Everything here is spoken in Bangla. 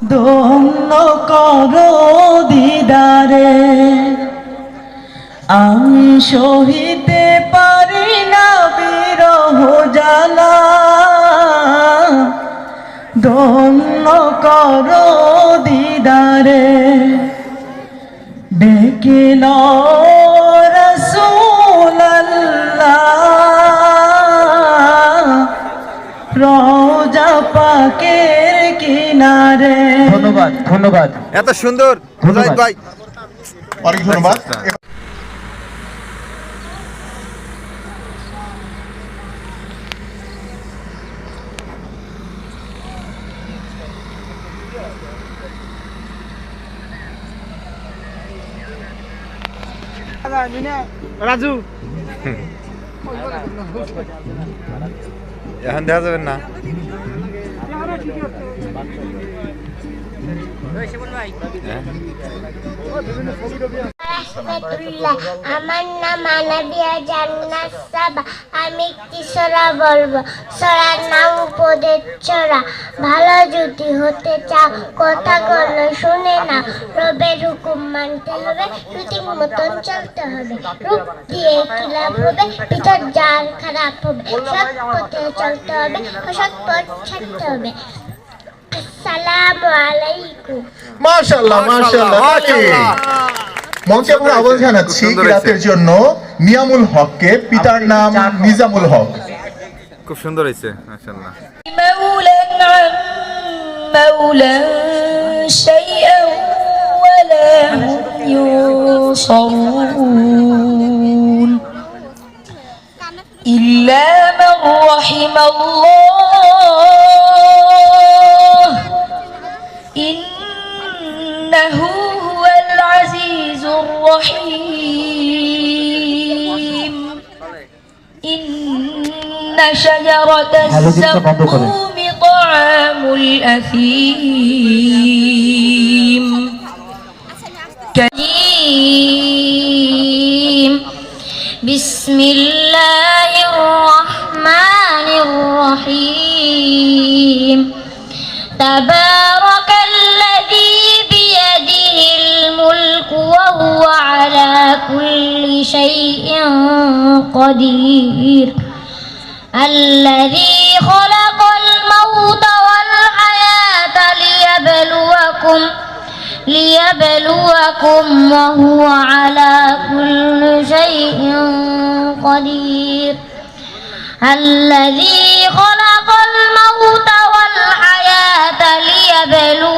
ধন্য করো দিদারে, আমি সহিতে পারি না বিরহ জ্বালা। ধন্য করো দিদারে, ডেকে নাও রাসূলুল্লাহ রওজা পাকের কিনারে। ধন্যবাদ ধন্যবাদ, এত সুন্দর মুজাহিদ ভাই, অনেক ধন্যবাদ। রাজু এখন দেখা যাবেন না। আমার নাম আনাবিয়া জান্নাত সাবা। আমি একটি সূরা বলবো। সূরার নাম উপদেশ সূরা। ভালো যদি হতে চাও কথাগুলো শুনে না। রবের হুকুম মানতে হবে, রুটিন মতন চলতে হবে। রূপ দিয়ে কি লাভ হবে, ভিতর যার খারাপ হবে। সৎ পথে চলতে হবে, অসৎ পথ ছাড়তে হবে। আসসালামু আলাইকুম। মাশাআল্লাহ মাশাআল্লাহ। মঞ্চে আমরা আহ্বান জানাচ্ছি রাতের জন্য নিয়ামুল হককে, পিতার নাম নিজামুল হক। খুব সুন্দর হয়েছে মাশাআল্লাহ। مولا عن مولا شيئا ولا هم ينصرون إلا من رحم الله إنه هو العزيز الرحيم إن شجرة الزقوم طعام الأثيم كريم بسم الله الرحمن الرحيم تبارك الذي بيده الملك وهو على كل شيء قدير الذي خلق الموت والحياة ليبلوكم وهو على كل شيء قدير الذي خلق الموت والحياة ليبلوكم